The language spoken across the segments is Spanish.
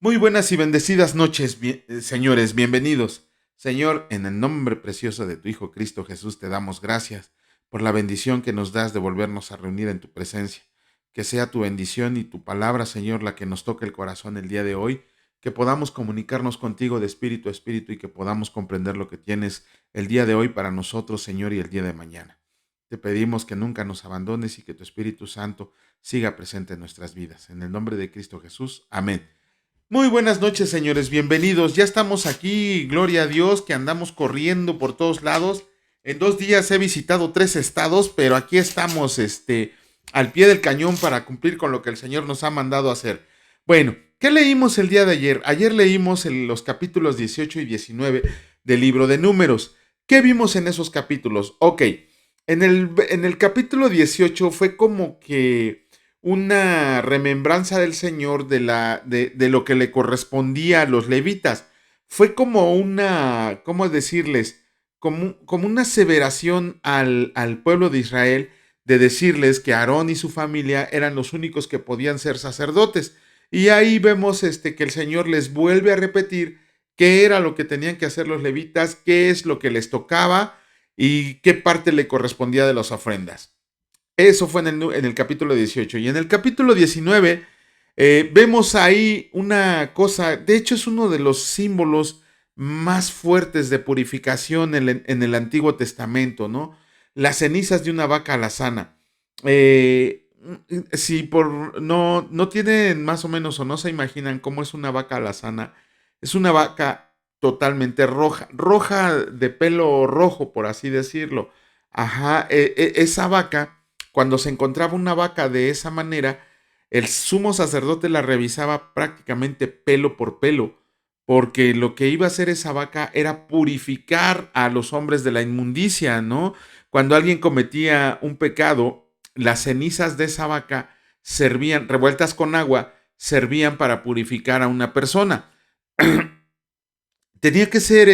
Muy buenas y bendecidas noches, señores, bienvenidos. Señor, en el nombre precioso de tu Hijo Cristo Jesús te damos gracias por la bendición que nos das de volvernos a reunir en tu presencia. Que sea tu bendición y tu palabra, Señor, la que nos toque el corazón el día de hoy, que podamos comunicarnos contigo de espíritu a espíritu y que podamos comprender lo que tienes el día de hoy para nosotros, Señor, y el día de mañana. Te pedimos que nunca nos abandones y que tu Espíritu Santo siga presente en nuestras vidas. En el nombre de Cristo Jesús, amén. Muy buenas noches, señores, bienvenidos. Ya estamos aquí, gloria a Dios, que andamos corriendo por todos lados. En 2 días he visitado 3 estados, pero aquí estamos, al pie del cañón para cumplir con lo que el Señor nos ha mandado hacer. Bueno, ¿qué leímos el día de ayer? Ayer leímos los capítulos 18 y 19 del libro de Números. ¿Qué vimos en esos capítulos? Ok, en el capítulo 18 fue como que una remembranza del Señor de lo que le correspondía a los levitas. Fue como una, ¿cómo decirles? Como una aseveración al pueblo de Israel de decirles que Aarón y su familia eran los únicos que podían ser sacerdotes. Y ahí vemos que el Señor les vuelve a repetir qué era lo que tenían que hacer los levitas, qué es lo que les tocaba y qué parte le correspondía de las ofrendas. Eso fue en el capítulo 18. Y en el capítulo 19 vemos ahí una cosa, de hecho es uno de los símbolos más fuertes de purificación en el Antiguo Testamento, ¿no? Las cenizas de una vaca alazana. Eh, si no tienen más o menos o no se imaginan cómo es una vaca alazana, es una vaca totalmente roja, roja de pelo rojo, por así decirlo. Ajá, esa vaca cuando se encontraba una vaca de esa manera, el sumo sacerdote la revisaba prácticamente pelo por pelo, porque lo que iba a hacer esa vaca era purificar a los hombres de la inmundicia, ¿no? Cuando alguien cometía un pecado, las cenizas de esa vaca servían, revueltas con agua, servían para purificar a una persona. Tenía que ser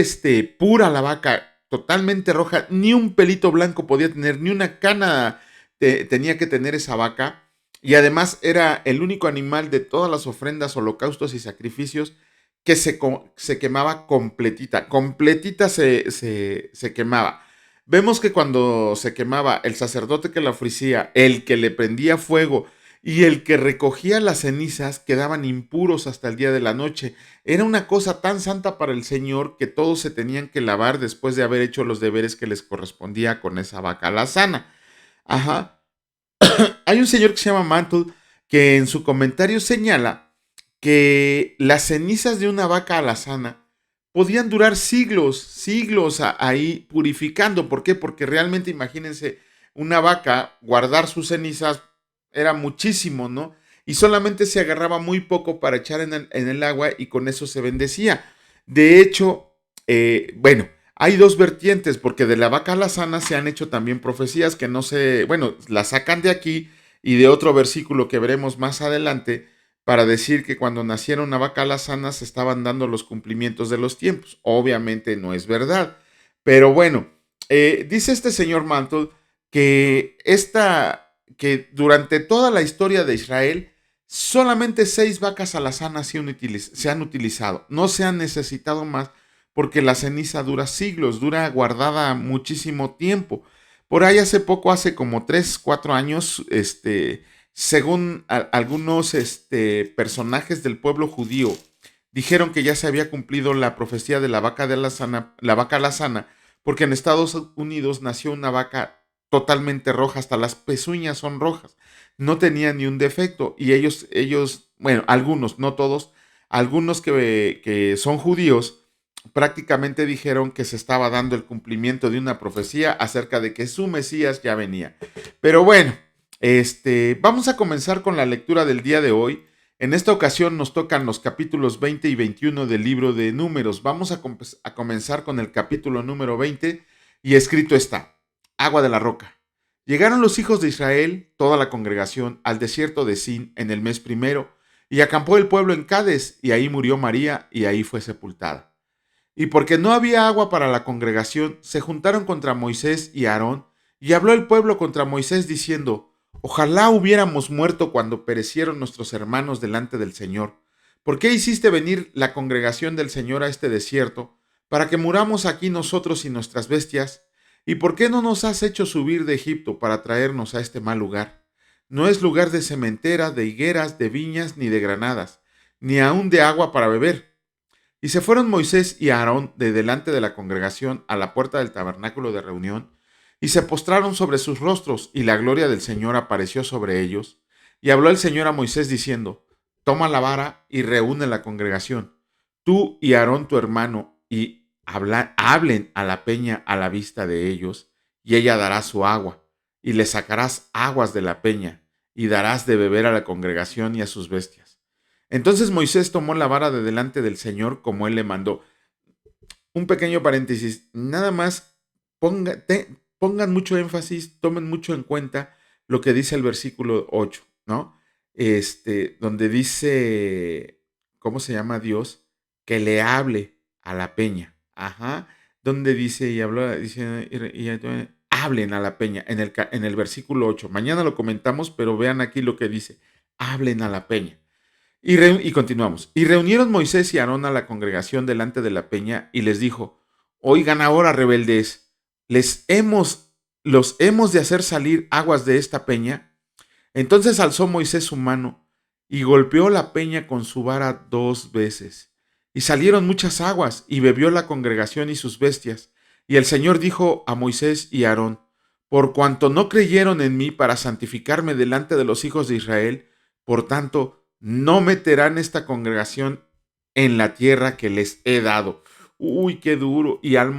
pura la vaca, totalmente roja, ni un pelito blanco podía tener, ni una cana tenía que tener esa vaca. Y además era el único animal de todas las ofrendas, holocaustos y sacrificios que se quemaba completita. Completita se quemaba. Vemos que cuando se quemaba, el sacerdote que la ofrecía, el que le prendía fuego y el que recogía las cenizas quedaban impuros hasta el día de la noche. Era una cosa tan santa para el Señor que todos se tenían que lavar después de haber hecho los deberes que les correspondía con esa vaca alazana. Ajá. Hay un señor que se llama Mantle que en su comentario señala que las cenizas de una vaca alazana podían durar siglos, siglos ahí purificando. ¿Por qué? Porque realmente imagínense una vaca guardar sus cenizas era muchísimo, ¿no? Y solamente se agarraba muy poco para echar en el agua y con eso se bendecía. De hecho, bueno, hay dos vertientes, porque de la vaca alazana se han hecho también profecías que no se, bueno, la sacan de aquí y de otro versículo que veremos más adelante para decir que cuando naciera una vaca alazana se estaban dando los cumplimientos de los tiempos. Obviamente no es verdad, pero bueno, dice este señor Mantle que durante toda la historia de Israel solamente 6 vacas alazanas se han utilizado, no se han necesitado más porque la ceniza dura siglos, dura guardada muchísimo tiempo. Por ahí hace poco, hace como 3, 4 años, según algunos personajes del pueblo judío, dijeron que ya se había cumplido la profecía de la vaca alazana, porque en Estados Unidos nació una vaca totalmente roja, hasta las pezuñas son rojas, no tenía ni un defecto, y ellos, bueno, algunos, no todos, algunos que son judíos, prácticamente dijeron que se estaba dando el cumplimiento de una profecía acerca de que su Mesías ya venía. Pero bueno, vamos a comenzar con la lectura del día de hoy. En esta ocasión nos tocan los capítulos 20 y 21 del libro de Números. Vamos a comenzar con el capítulo número 20 y escrito está, agua de la roca. Llegaron los hijos de Israel, toda la congregación, al desierto de Sin en el mes primero, y acampó el pueblo en Cades, y ahí murió María, y ahí fue sepultada. Y porque no había agua para la congregación, se juntaron contra Moisés y Aarón, y habló el pueblo contra Moisés diciendo, ojalá hubiéramos muerto cuando perecieron nuestros hermanos delante del Señor, ¿por qué hiciste venir la congregación del Señor a este desierto para que muramos aquí nosotros y nuestras bestias? ¿Y por qué no nos has hecho subir de Egipto para traernos a este mal lugar? No es lugar de sementera, de higueras, de viñas, ni de granadas, ni aun de agua para beber. Y se fueron Moisés y Aarón de delante de la congregación a la puerta del tabernáculo de reunión, y se postraron sobre sus rostros, y la gloria del Señor apareció sobre ellos. Y habló el Señor a Moisés diciendo: Toma la vara y reúne la congregación, tú y Aarón tu hermano, y hablen a la peña a la vista de ellos, y ella dará su agua, y le sacarás aguas de la peña, y darás de beber a la congregación y a sus bestias. Entonces Moisés tomó la vara de delante del Señor como él le mandó. Un pequeño paréntesis, nada más pongan mucho énfasis, tomen mucho en cuenta lo que dice el versículo 8, ¿no? Donde dice, ¿cómo se llama Dios? Que le hable a la peña. Ajá. Donde dice, y habló, dice, hablen a la peña, en el versículo 8. Mañana lo comentamos, pero vean aquí lo que dice, hablen a la peña. Y continuamos. Y reunieron Moisés y Aarón a la congregación delante de la peña y les dijo: Oigan ahora, rebeldes, los hemos de hacer salir aguas de esta peña. Entonces alzó Moisés su mano y golpeó la peña con su vara 2 veces. Y salieron muchas aguas, y bebió la congregación y sus bestias. Y el Señor dijo a Moisés y a Aarón: Por cuanto no creyeron en mí para santificarme delante de los hijos de Israel, por tanto, no meterán esta congregación en la tierra que les he dado. Uy, qué duro. Y al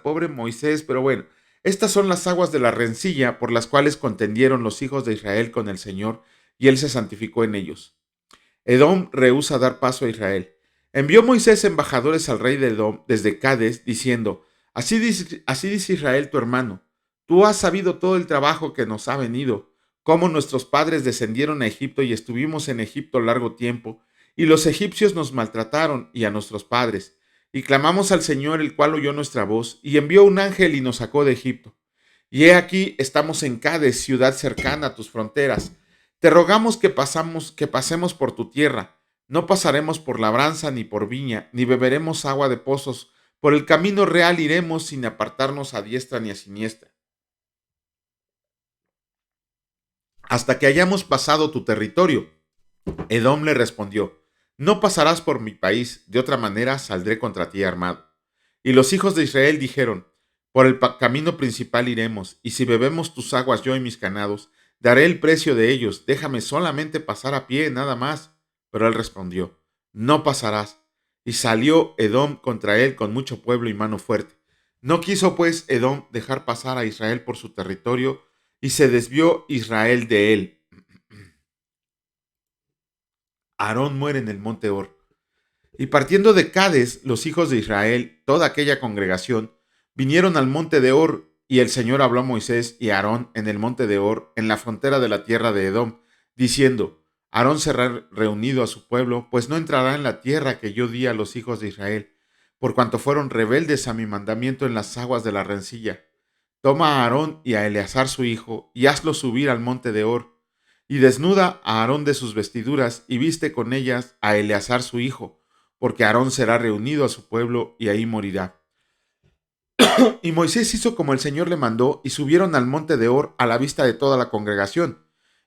pobre Moisés, pero bueno, estas son las aguas de la rencilla por las cuales contendieron los hijos de Israel con el Señor, y él se santificó en ellos. Edom rehúsa dar paso a Israel. Envió Moisés embajadores al rey de Edom desde Cades, diciendo: así dice Israel tu hermano, tú has sabido todo el trabajo que nos ha venido, cómo nuestros padres descendieron a Egipto y estuvimos en Egipto largo tiempo, y los egipcios nos maltrataron y a nuestros padres, y clamamos al Señor, el cual oyó nuestra voz, y envió un ángel y nos sacó de Egipto. Y he aquí, estamos en Cades, ciudad cercana a tus fronteras. Te rogamos que pasemos por tu tierra. No pasaremos por labranza ni por viña, ni beberemos agua de pozos. Por el camino real iremos sin apartarnos a diestra ni a siniestra, hasta que hayamos pasado tu territorio. Edom le respondió: No pasarás por mi país, de otra manera saldré contra ti armado. Y los hijos de Israel dijeron: Por el camino principal iremos, y si bebemos tus aguas yo y mis ganados, daré el precio de ellos, déjame solamente pasar a pie, nada más. Pero él respondió: No pasarás. Y salió Edom contra él con mucho pueblo y mano fuerte. No quiso pues Edom dejar pasar a Israel por su territorio, y se desvió Israel de él. Aarón muere en el monte Hor. Y partiendo de Cades, los hijos de Israel, toda aquella congregación, vinieron al monte de Hor, y el Señor habló a Moisés y a Aarón en el monte de Hor, en la frontera de la tierra de Edom, diciendo: Aarón será reunido a su pueblo, pues no entrará en la tierra que yo di a los hijos de Israel, por cuanto fueron rebeldes a mi mandamiento en las aguas de la rencilla. Toma a Aarón y a Eleazar su hijo, y hazlos subir al monte de Hor, y desnuda a Aarón de sus vestiduras, y viste con ellas a Eleazar su hijo, porque Aarón será reunido a su pueblo, y ahí morirá. Y Moisés hizo como el Señor le mandó, y subieron al monte de Hor a la vista de toda la congregación.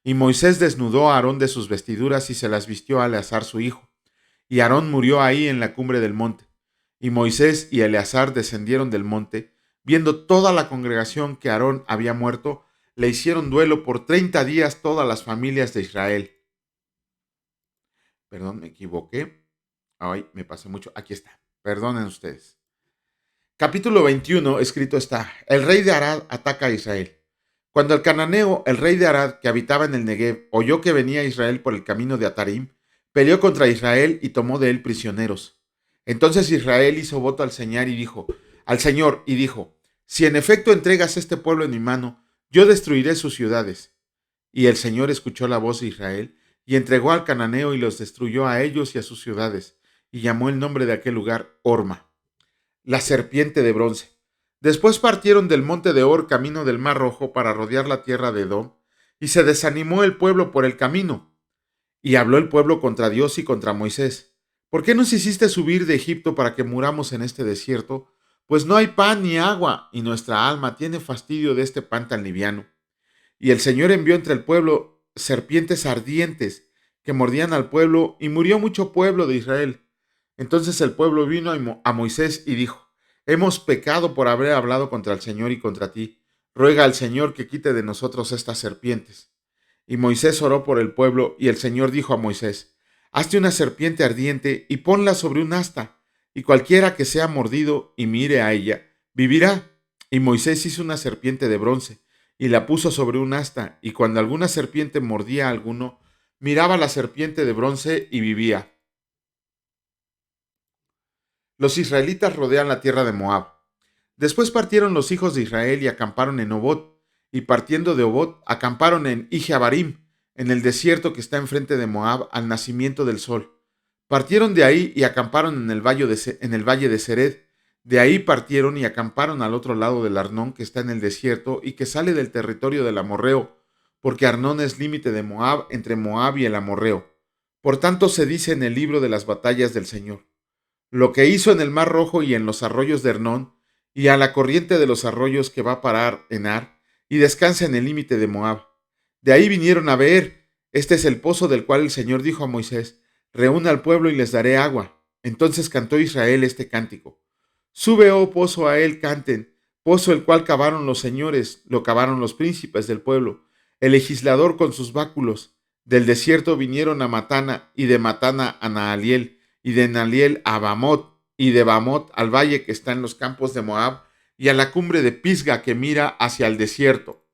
Y Moisés desnudó a Aarón de sus vestiduras, y se las vistió a Eleazar su hijo. Y Aarón murió ahí en la cumbre del monte. Y Moisés y Eleazar descendieron del monte, viendo toda la congregación que Aarón había muerto, le hicieron duelo por 30 días todas las familias de Israel. Perdón, me equivoqué. Ay, me pasé mucho. Aquí está. Perdonen ustedes. Capítulo 21, escrito está: El rey de Arad ataca a Israel. Cuando el cananeo, el rey de Arad, que habitaba en el Negev, oyó que venía Israel por el camino de Atarim, peleó contra Israel y tomó de él prisioneros. Entonces Israel hizo voto al Señor y dijo: Si en efecto entregas este pueblo en mi mano, yo destruiré sus ciudades. Y el Señor escuchó la voz de Israel y entregó al cananeo y los destruyó a ellos y a sus ciudades, y llamó el nombre de aquel lugar Horma, la serpiente de bronce. Después partieron del monte de Hor camino del Mar Rojo para rodear la tierra de Edom, y se desanimó el pueblo por el camino. Y habló el pueblo contra Dios y contra Moisés. ¿Por qué nos hiciste subir de Egipto para que muramos en este desierto? Pues no hay pan ni agua, y nuestra alma tiene fastidio de este pan tan liviano. Y el Señor envió entre el pueblo serpientes ardientes que mordían al pueblo, y murió mucho pueblo de Israel. Entonces el pueblo vino a Moisés y dijo: Hemos pecado por haber hablado contra el Señor y contra ti. Ruega al Señor que quite de nosotros estas serpientes. Y Moisés oró por el pueblo, y el Señor dijo a Moisés: Hazte una serpiente ardiente y ponla sobre un asta, y cualquiera que sea mordido y mire a ella, vivirá. Y Moisés hizo una serpiente de bronce, y la puso sobre un asta, y cuando alguna serpiente mordía a alguno, miraba la serpiente de bronce y vivía. Los israelitas rodean la tierra de Moab. Después partieron los hijos de Israel y acamparon en Obot, y partiendo de Obot, acamparon en Ijeabarim, en el desierto que está enfrente de Moab, al nacimiento del sol. Partieron de ahí y acamparon en el valle de Sered. De ahí partieron y acamparon al otro lado del Arnón, que está en el desierto y que sale del territorio del amorreo, porque Arnón es límite de Moab, entre Moab y el amorreo. Por tanto se dice en el libro de las batallas del Señor: lo que hizo en el Mar Rojo y en los arroyos de Hernón, y a la corriente de los arroyos que va a parar en Ar, y descansa en el límite de Moab. De ahí vinieron a Beer. Este es el pozo del cual el Señor dijo a Moisés: Reúna al pueblo y les daré agua. Entonces cantó Israel este cántico: Sube, oh pozo, a él canten, pozo el cual cavaron los señores, lo cavaron los príncipes del pueblo, el legislador con sus báculos. Del desierto vinieron a Matana, y de Matana a Naaliel, y de Naaliel a Bamot, y de Bamot al valle que está en los campos de Moab, y a la cumbre de Pisga que mira hacia el desierto.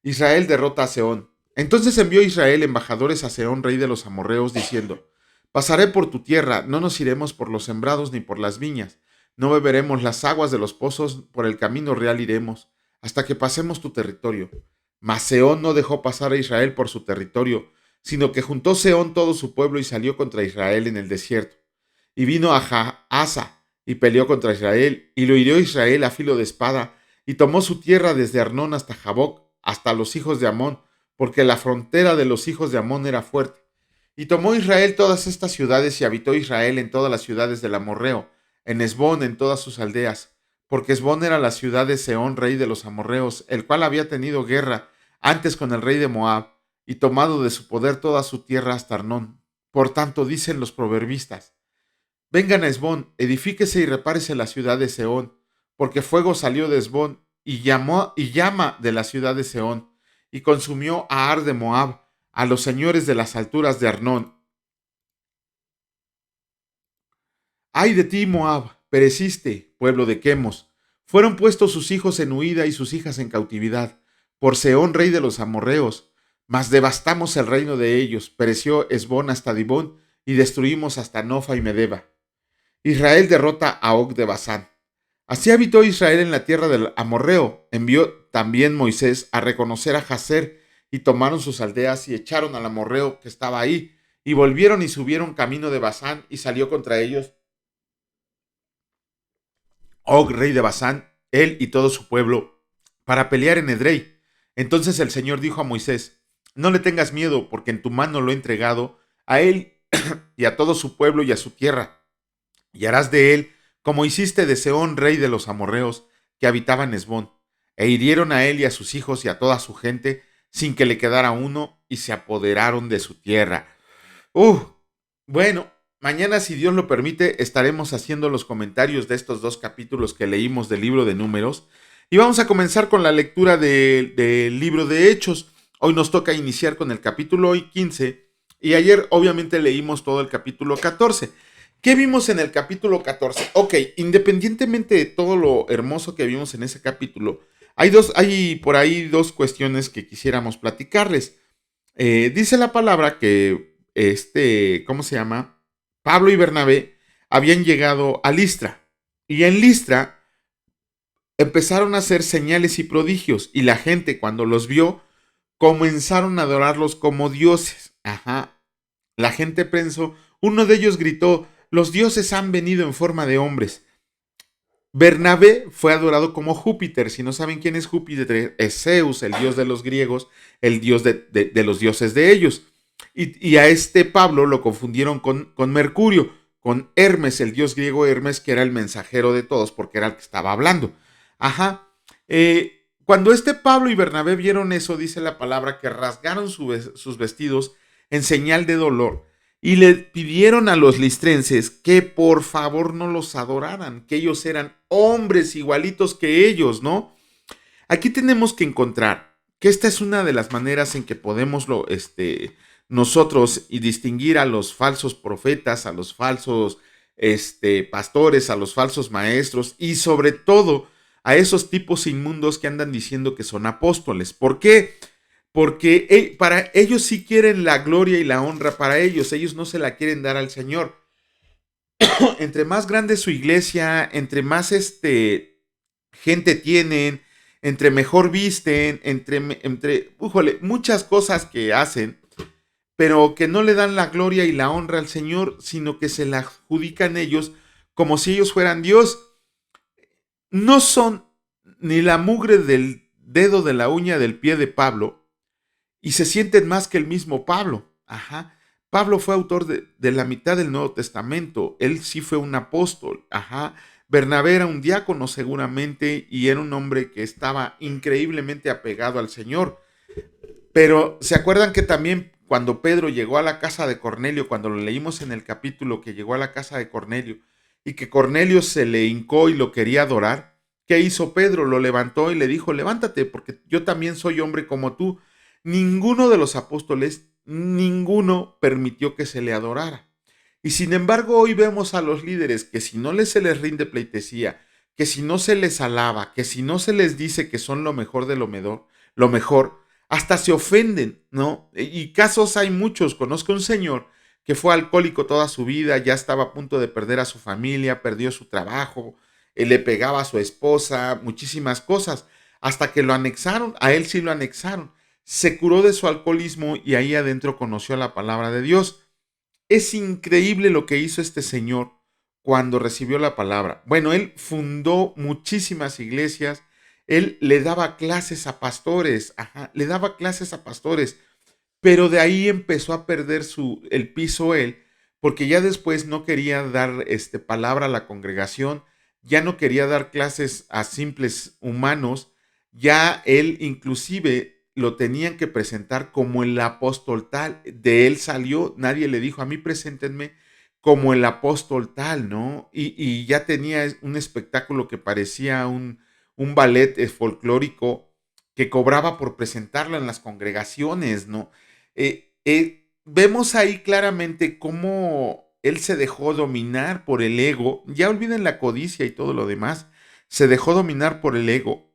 Israel derrota a Sehón. Entonces envió Israel embajadores a Sehón, rey de los amorreos, diciendo: Pasaré por tu tierra, no nos iremos por los sembrados ni por las viñas, no beberemos las aguas de los pozos, por el camino real iremos, hasta que pasemos tu territorio. Mas Sehón no dejó pasar a Israel por su territorio, sino que juntó Sehón todo su pueblo y salió contra Israel en el desierto. Y vino a Asa y peleó contra Israel, y lo hirió Israel a filo de espada, y tomó su tierra desde Arnón hasta Jaboc, hasta los hijos de Amón, porque la frontera de los hijos de Amón era fuerte. Y tomó Israel todas estas ciudades, y habitó Israel en todas las ciudades del amorreo, en Hesbón en todas sus aldeas, porque Hesbón era la ciudad de Sehón, rey de los amorreos, el cual había tenido guerra antes con el rey de Moab, y tomado de su poder toda su tierra hasta Arnón. Por tanto, dicen los proverbistas: Vengan a Hesbón, edifíquese y repárese la ciudad de Sehón, porque fuego salió de Hesbón y llama de la ciudad de Sehón, y consumió a Ar de Moab, a los señores de las alturas de Arnón. ¡Ay de ti, Moab! Pereciste, pueblo de Quemos. Fueron puestos sus hijos en huida y sus hijas en cautividad, por Sehón, rey de los amorreos. Mas devastamos el reino de ellos, pereció Hesbón hasta Dibón, y destruimos hasta Nofa y Medeba. Israel derrota a Og de Basán. Así habitó Israel en la tierra del amorreo. Envió también Moisés a reconocer a Jazer, y tomaron sus aldeas y echaron al amorreo que estaba ahí, y volvieron y subieron camino de Basán, y salió contra ellos Og, rey de Basán, él y todo su pueblo, para pelear en Edrei. Entonces el Señor dijo a Moisés: No le tengas miedo, porque en tu mano lo he entregado a él y a todo su pueblo y a su tierra. Y harás de él como hiciste de Sehón, rey de los amorreos, que habitaba en Hesbón. E hirieron a él y a sus hijos y a toda su gente, sin que le quedara uno, y se apoderaron de su tierra. Uh, bueno, mañana, si Dios lo permite, estaremos haciendo los comentarios de estos dos capítulos que leímos del libro de Números. Y vamos a comenzar con la lectura del libro de Hechos. Hoy nos toca iniciar con el capítulo 15, y ayer obviamente leímos todo el capítulo 14. ¿Qué vimos en el capítulo 14? Ok, independientemente de todo lo hermoso que vimos en ese capítulo, hay por ahí dos cuestiones que quisiéramos platicarles. Dice la palabra que ¿cómo se llama? Pablo y Bernabé habían llegado a Listra, y en Listra empezaron a hacer señales y prodigios, y la gente, cuando los vio, comenzaron a adorarlos como dioses. Ajá. La gente pensó, uno de ellos gritó: Los dioses han venido en forma de hombres. Bernabé fue adorado como Júpiter. Si no saben quién es Júpiter, es Zeus, el dios de los griegos, el dios de los dioses de ellos. Y a este Pablo lo confundieron con Mercurio, con Hermes, el dios griego Hermes, que era el mensajero de todos, porque era el que estaba hablando. Ajá. Cuando este Pablo y Bernabé vieron eso, dice la palabra, que rasgaron sus vestidos en señal de dolor y le pidieron a los listrenses que por favor no los adoraran, que ellos eran hombres igualitos que ellos, ¿no? Aquí tenemos que encontrar que esta es una de las maneras en que podemos nosotros y distinguir a los falsos profetas, a los falsos pastores, a los falsos maestros y sobre todo a esos tipos inmundos que andan diciendo que son apóstoles. ¿Por qué? Porque para ellos sí quieren la gloria y la honra para ellos no se la quieren dar al Señor. Entre más grande su iglesia, entre más gente tienen, entre mejor visten, muchas cosas que hacen, pero que no le dan la gloria y la honra al Señor, sino que se la adjudican ellos como si ellos fueran Dios. No son ni la mugre del dedo de la uña del pie de Pablo, y se sienten más que el mismo Pablo. Ajá. Pablo fue autor de la mitad del Nuevo Testamento. Él sí fue un apóstol. Ajá. Bernabé era un diácono seguramente y era un hombre que estaba increíblemente apegado al Señor. Pero ¿se acuerdan que también cuando Pedro llegó a la casa de Cornelio, cuando lo leímos en el capítulo que llegó a la casa de Cornelio y que Cornelio se le hincó y lo quería adorar? ¿Qué hizo Pedro? Lo levantó y le dijo, levántate porque yo también soy hombre como tú. Ninguno de los apóstoles, ninguno permitió que se le adorara. Y sin embargo hoy vemos a los líderes que si no se les rinde pleitesía, que si no se les alaba, que si no se les dice que son lo mejor de lo mejor, hasta se ofenden, ¿no? Y casos hay muchos. Conozco un señor que fue alcohólico toda su vida, ya estaba a punto de perder a su familia, perdió su trabajo, le pegaba a su esposa, muchísimas cosas, hasta que lo anexaron, a él sí lo anexaron. Se curó de su alcoholismo y ahí adentro conoció la palabra de Dios. Es increíble lo que hizo este señor cuando recibió la palabra. Bueno, él fundó muchísimas iglesias, él le daba clases a pastores, ajá, le daba clases a pastores, pero de ahí empezó a perder el piso él, porque ya después no quería dar palabra a la congregación, ya no quería dar clases a simples humanos, ya él inclusive lo tenían que presentar como el apóstol tal, de él salió, nadie le dijo, a mí preséntenme como el apóstol tal, ¿no? Y ya tenía un espectáculo que parecía un ballet folclórico que cobraba por presentarlo en las congregaciones, ¿no? Vemos ahí claramente cómo él se dejó dominar por el ego, ya olviden la codicia y todo lo demás, se dejó dominar por el ego.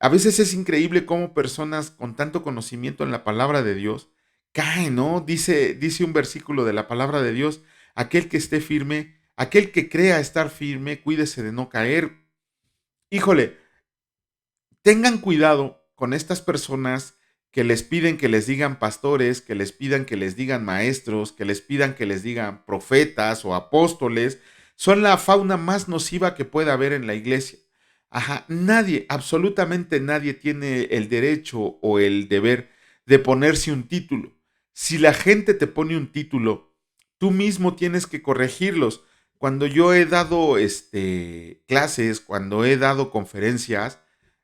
A veces es increíble cómo personas con tanto conocimiento en la palabra de Dios caen, ¿no? Dice un versículo de la palabra de Dios, aquel que esté firme, aquel que crea estar firme, cuídese de no caer. Híjole, tengan cuidado con estas personas que les piden que les digan pastores, que les pidan que les digan maestros, que les pidan que les digan profetas o apóstoles. Son la fauna más nociva que puede haber en la iglesia. Ajá, nadie, absolutamente nadie tiene el derecho o el deber de ponerse un título. Si la gente te pone un título, tú mismo tienes que corregirlos. Cuando yo he dado clases, cuando he dado conferencias,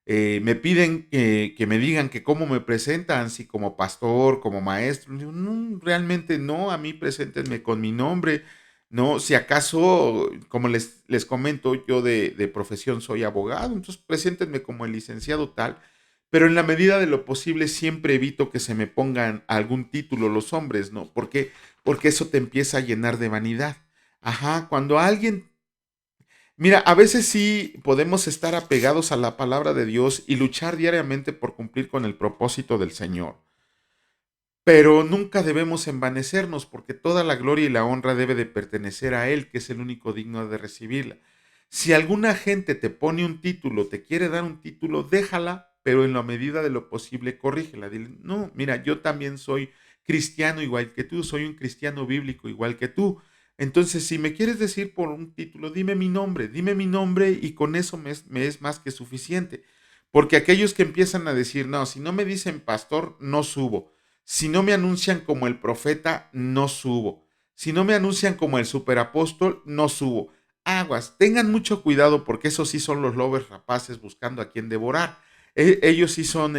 me piden que me digan que cómo me presentan, si como pastor, como maestro. Digo, no, realmente no, a mí preséntenme con mi nombre. No, si acaso, como les comento, yo de profesión soy abogado, entonces preséntenme como el licenciado tal, pero en la medida de lo posible siempre evito que se me pongan algún título los hombres, ¿no? ¿Por qué? Porque eso te empieza a llenar de vanidad. Ajá, cuando alguien. Mira, a veces sí podemos estar apegados a la palabra de Dios y luchar diariamente por cumplir con el propósito del Señor. Pero nunca debemos envanecernos porque toda la gloria y la honra debe de pertenecer a Él, que es el único digno de recibirla. Si alguna gente te pone un título, te quiere dar un título, déjala, pero en la medida de lo posible corrígela. Dile, no, mira, yo también soy cristiano igual que tú, soy un cristiano bíblico igual que tú. Entonces, si me quieres decir por un título, dime mi nombre y con eso me es más que suficiente. Porque aquellos que empiezan a decir, no, si no me dicen pastor, no subo. Si no me anuncian como el profeta, no subo. Si no me anuncian como el superapóstol, no subo. Aguas, tengan mucho cuidado porque esos sí son los lobos rapaces buscando a quien devorar. Ellos sí son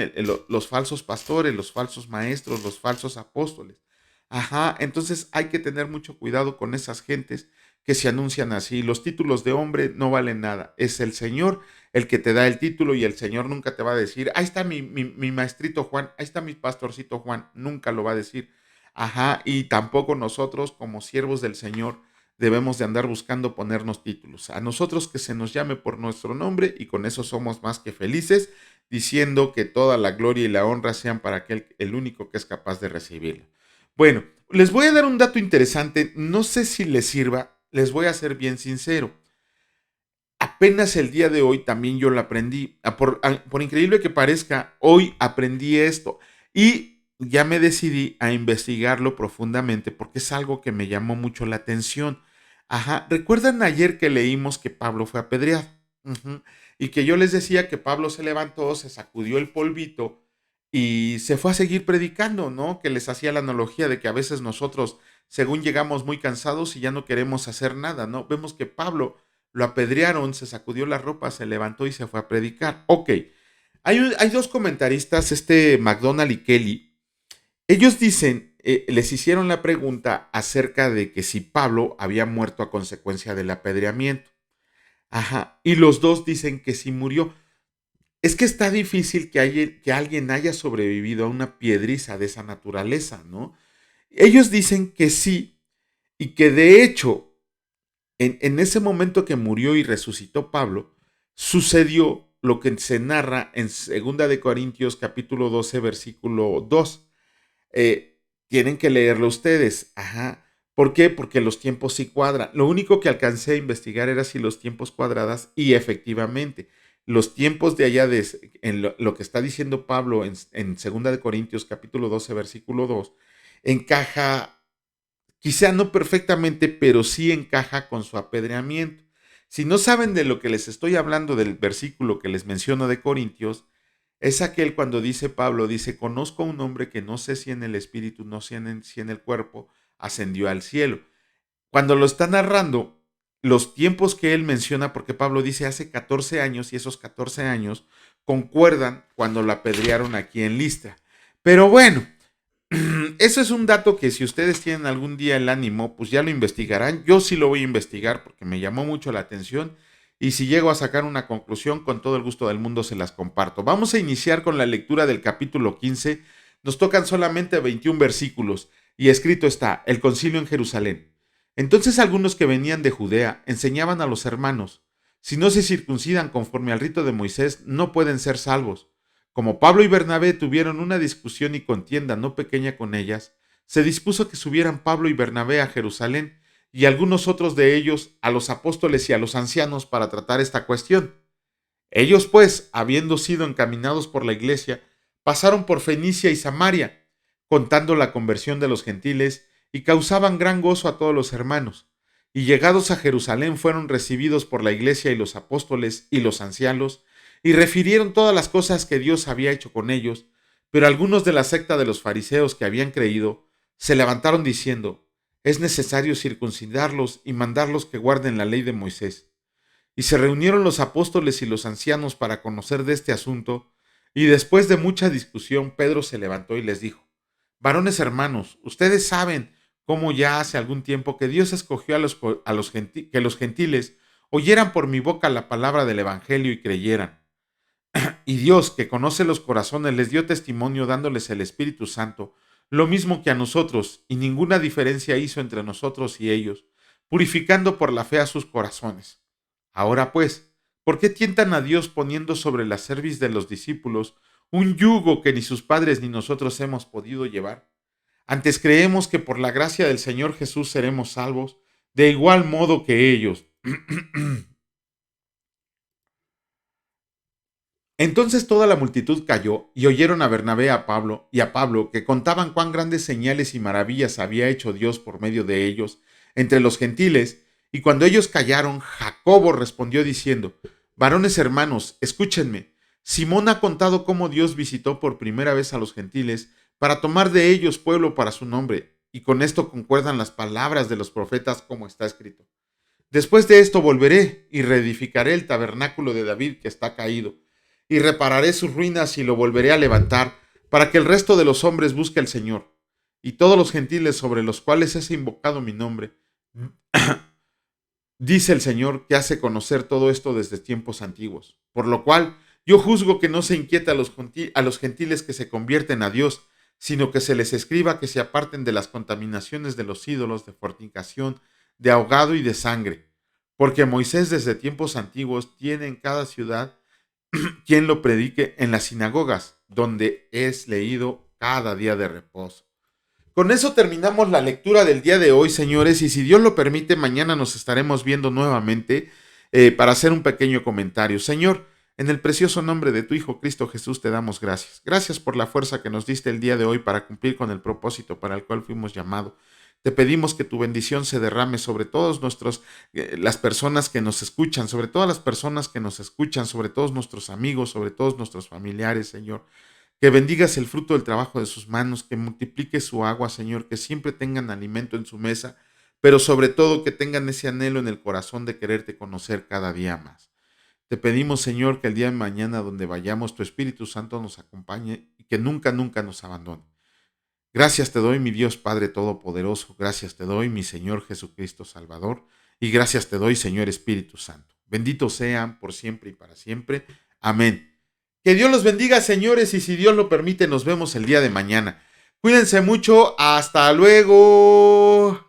los falsos pastores, los falsos maestros, los falsos apóstoles. Ajá, entonces hay que tener mucho cuidado con esas gentes que se anuncian así. Los títulos de hombre no valen nada. Es el Señor el que te da el título y el Señor nunca te va a decir, ahí está mi maestrito Juan, ahí está mi pastorcito Juan. Nunca lo va a decir. Ajá, y tampoco nosotros como siervos del Señor debemos de andar buscando ponernos títulos. A nosotros que se nos llame por nuestro nombre y con eso somos más que felices, diciendo que toda la gloria y la honra sean para aquel, el único que es capaz de recibirla. Bueno, les voy a dar un dato interesante, no sé si les sirva, les voy a ser bien sincero. Apenas el día de hoy también yo lo aprendí. Por increíble que parezca, hoy aprendí esto y ya me decidí a investigarlo profundamente porque es algo que me llamó mucho la atención. Ajá, ¿recuerdan ayer que leímos que Pablo fue apedreado? Ujú. Y que yo les decía que Pablo se levantó, se sacudió el polvito y se fue a seguir predicando, ¿no? Que les hacía la analogía de que a veces nosotros, según llegamos muy cansados y ya no queremos hacer nada, ¿no? Vemos que Pablo lo apedrearon, se sacudió la ropa, se levantó y se fue a predicar. Ok, hay dos comentaristas, McDonald y Kelly. Ellos dicen, les hicieron la pregunta acerca de que si Pablo había muerto a consecuencia del apedreamiento. Ajá, y los dos dicen que sí murió. Es que está difícil que alguien haya sobrevivido a una piedriza de esa naturaleza, ¿no? Ellos dicen que sí y que de hecho en ese momento que murió y resucitó Pablo, sucedió lo que se narra en 2 Corintios capítulo 12, versículo 2. Tienen que leerlo ustedes. Ajá. ¿Por qué? Porque los tiempos sí cuadran. Lo único que alcancé a investigar era si los tiempos cuadradas y efectivamente los tiempos de allá en lo que está diciendo Pablo en 2 Corintios capítulo 12, versículo 2, encaja. Quizá no perfectamente, pero sí encaja con su apedreamiento. Si no saben de lo que les estoy hablando del versículo que les menciono de Corintios, es aquel cuando dice Pablo, dice, conozco a un hombre que no sé si en el espíritu, no sé si en el cuerpo, ascendió al cielo. Cuando lo está narrando, los tiempos que él menciona, porque Pablo dice hace 14 años y esos 14 años concuerdan cuando lo apedrearon aquí en Listra. Pero bueno, eso es un dato que si ustedes tienen algún día el ánimo, pues ya lo investigarán. Yo sí lo voy a investigar porque me llamó mucho la atención y si llego a sacar una conclusión, con todo el gusto del mundo se las comparto. Vamos a iniciar con la lectura del capítulo 15. Nos tocan solamente 21 versículos y escrito está, el concilio en Jerusalén. Entonces algunos que venían de Judea enseñaban a los hermanos, si no se circuncidan conforme al rito de Moisés, no pueden ser salvos. Como Pablo y Bernabé tuvieron una discusión y contienda no pequeña con ellas, se dispuso que subieran Pablo y Bernabé a Jerusalén y algunos otros de ellos a los apóstoles y a los ancianos para tratar esta cuestión. Ellos, pues, habiendo sido encaminados por la iglesia, pasaron por Fenicia y Samaria, contando la conversión de los gentiles y causaban gran gozo a todos los hermanos. Y llegados a Jerusalén fueron recibidos por la iglesia y los apóstoles y los ancianos, y refirieron todas las cosas que Dios había hecho con ellos, pero algunos de la secta de los fariseos que habían creído se levantaron diciendo, es necesario circuncidarlos y mandarlos que guarden la ley de Moisés. Y se reunieron los apóstoles y los ancianos para conocer de este asunto, y después de mucha discusión, Pedro se levantó y les dijo, varones hermanos, ustedes saben cómo ya hace algún tiempo que Dios escogió que los gentiles oyeran por mi boca la palabra del Evangelio y creyeran. Y Dios, que conoce los corazones, les dio testimonio dándoles el Espíritu Santo, lo mismo que a nosotros, y ninguna diferencia hizo entre nosotros y ellos, purificando por la fe a sus corazones. Ahora pues, ¿por qué tientan a Dios poniendo sobre la cerviz de los discípulos un yugo que ni sus padres ni nosotros hemos podido llevar? Antes creemos que por la gracia del Señor Jesús seremos salvos, de igual modo que ellos. Entonces toda la multitud calló y oyeron a Bernabé y a Pablo que contaban cuán grandes señales y maravillas había hecho Dios por medio de ellos, entre los gentiles, y cuando ellos callaron, Jacobo respondió diciendo: varones hermanos, escúchenme. Simón ha contado cómo Dios visitó por primera vez a los gentiles para tomar de ellos pueblo para su nombre, y con esto concuerdan las palabras de los profetas como está escrito. Después de esto volveré y reedificaré el tabernáculo de David que está caído, y repararé sus ruinas y lo volveré a levantar, para que el resto de los hombres busque al Señor, y todos los gentiles sobre los cuales es invocado mi nombre. Dice el Señor que hace conocer todo esto desde tiempos antiguos, por lo cual yo juzgo que no se inquieta a los gentiles que se convierten a Dios, sino que se les escriba que se aparten de las contaminaciones de los ídolos, de fornicación, de ahogado y de sangre, porque Moisés desde tiempos antiguos tiene en cada ciudad quien lo predique en las sinagogas, donde es leído cada día de reposo. Con eso terminamos la lectura del día de hoy, señores, y si Dios lo permite, mañana nos estaremos viendo nuevamente para hacer un pequeño comentario. Señor, en el precioso nombre de tu Hijo Cristo Jesús te damos gracias. Gracias por la fuerza que nos diste el día de hoy para cumplir con el propósito para el cual fuimos llamados. Te pedimos que tu bendición se derrame sobre todos las personas que nos escuchan, sobre todas las personas que nos escuchan, sobre todos nuestros amigos, sobre todos nuestros familiares, Señor. Que bendigas el fruto del trabajo de sus manos, que multiplique su agua, Señor, que siempre tengan alimento en su mesa, pero sobre todo que tengan ese anhelo en el corazón de quererte conocer cada día más. Te pedimos, Señor, que el día de mañana donde vayamos, tu Espíritu Santo nos acompañe y que nunca, nunca nos abandone. Gracias te doy, mi Dios Padre Todopoderoso, gracias te doy, mi Señor Jesucristo Salvador, y gracias te doy, Señor Espíritu Santo. Benditos sean por siempre y para siempre. Amén. Que Dios los bendiga, señores, y si Dios lo permite, nos vemos el día de mañana. Cuídense mucho, hasta luego.